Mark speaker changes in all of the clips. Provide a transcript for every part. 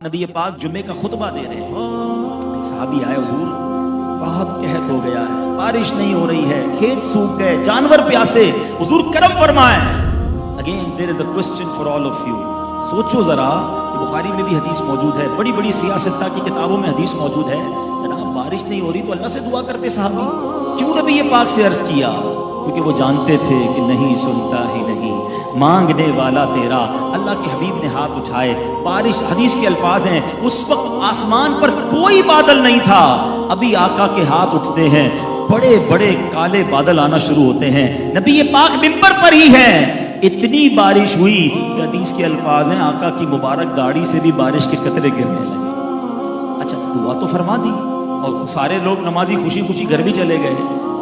Speaker 1: نبی پاک جمعے کا خطبہ دے رہے ہیں، ایک صحابی آئے، حضور بہت قحط ہو گیا ہے، بارش نہیں ہو رہی ہے، کھیت سوکھ گئے، جانور پیاسے، حضور کرم فرمائیں۔ Again there is a question for all of you, سوچو ذرا، بخاری میں بھی حدیث موجود ہے، بڑی بڑی سیاستہ کی کتابوں میں حدیث موجود ہے، جناب بارش نہیں ہو رہی تو اللہ سے دعا کرتے صحابی، کیوں نبی پاک سے عرض کیا؟ کیونکہ وہ جانتے تھے کہ نہیں سنتا ہی نہیں، مانگنے والا تیرا۔ اللہ کے حبیب نے ہاتھ اٹھائے، بارش، حدیث کے الفاظ ہیں، اس وقت آسمان پر کوئی بادل نہیں تھا، ابھی آقا کے ہاتھ اٹھتے ہیں، بڑے بڑے کالے بادل آنا شروع ہوتے ہیں، نبی پاک منبر پر ہی ہیں، اتنی بارش ہوئی کہ حدیث کے الفاظ ہیں آقا کی مبارک داڑھی سے بھی بارش کے قطرے گرنے لگے۔ اچھا دعا تو فرما دی اور سارے لوگ نمازی خوشی خوشی گھر بھی چلے گئے،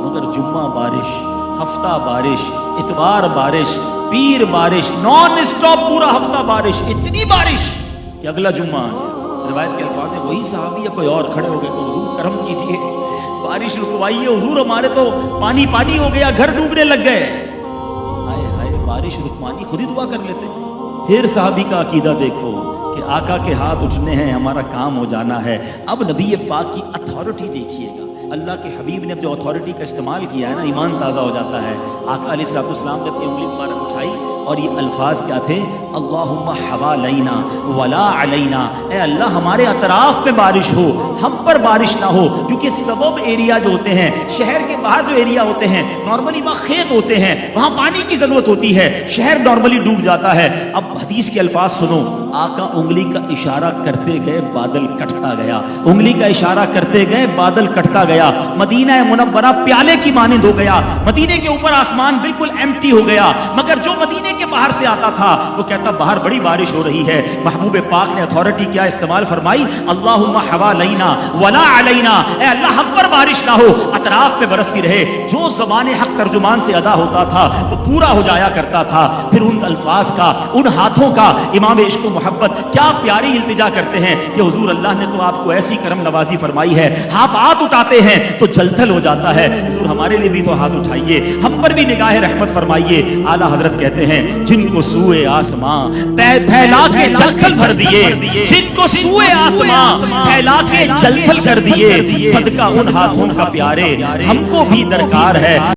Speaker 1: مگر جمعہ بارش، ہفتہ بارش، اتوار بارش، پیر بارش، نان اسٹاپ پورا ہفتہ بارش، اتنی بارش کہ اگلا جمعہ روایت کے الفاظ ہیں وہی صحابی یا کوئی اور کھڑے ہو گئے کہ حضور کرم کیجئے، بارش رکوائیے حضور، ہمارے تو پانی پانی ہو گیا، گھر ڈوبنے لگ گئے۔ ہائے ہائے، بارش رکوانی خود ہی دعا کر لیتے ہیں۔ پھر صحابی کا عقیدہ دیکھو کہ آقا کے ہاتھ اٹھنے ہیں، ہمارا کام ہو جانا ہے۔ اب نبی پاک کی اتھارٹی دیکھیے گا، اللہ کے حبیب نے جو اتھارٹی کا استعمال کیا ہے نا، ایمان تازہ ہو جاتا ہے۔ آقا علیہ السلام نے اپنی انگلی مبارک اٹھائی اور یہ الفاظ کیا تھے؟ اللہم حوالینا ولا علینا، اے اللہ ہمارے اطراف میں بارش ہو، ہم پر بارش نہ ہو، کیونکہ سبب ایریا جو ہوتے ہیں، شہر کے باہر جو ایریا ہوتے ہیں، نارملی وہاں کھیت ہوتے ہیں، وہاں پانی کی ضرورت ہوتی ہے، شہر نارملی ڈوب جاتا ہے۔ اب حدیث کے الفاظ سنو، آقا انگلی کا اشارہ کرتے گئے، بادل کٹتا گیا، انگلی کا اشارہ کرتے گئے، بادل کٹتا گیا، مدینہ منورہ پیالے کی مانند ہو گیا، مدینے کے اوپر آسمان بالکل ایمٹی ہو گیا، مگر جو مدینے کے باہر سے آتا تھا وہ کہتا باہر بڑی بارش ہو رہی ہے۔ محبوب پاک نے اتھارٹی کیا استعمال فرمائی؟ اللہم حوالینا ولا علینا، اے اللہ ہم پر بارش نہ ہو، اطراف میں برستی رہے۔ جو زبان حق ترجمان سے ادا ہوتا تھا وہ پورا ہو جایا کرتا تھا۔ پھر ان الفاظ کا، ان ہاتھوں کا، امام عشق و محبت کیا پیاری التجا کرتے ہیں کہ حضور اللہ نے تو آپ کو ایسی کرم نوازی فرمائی ہے، آپ ہاتھ اٹھاتے ہیں تو جلتھل ہو جاتا ہے، حضور ہمارے لیے بھی تو ہاتھ اٹھائیے، ہم پر بھی نگاہ رحمت فرمائیے۔ اعلیٰ حضرت کہتے ہیں جن کو سوئے آسماں پھیلا کے جلتھل بھر دیے، جن کو سوئے آسماں پھیلا کے جلتھل کر دیے، صدقہ ان ہاتھوں کا پیارے ہم کو بھی درکار ہے۔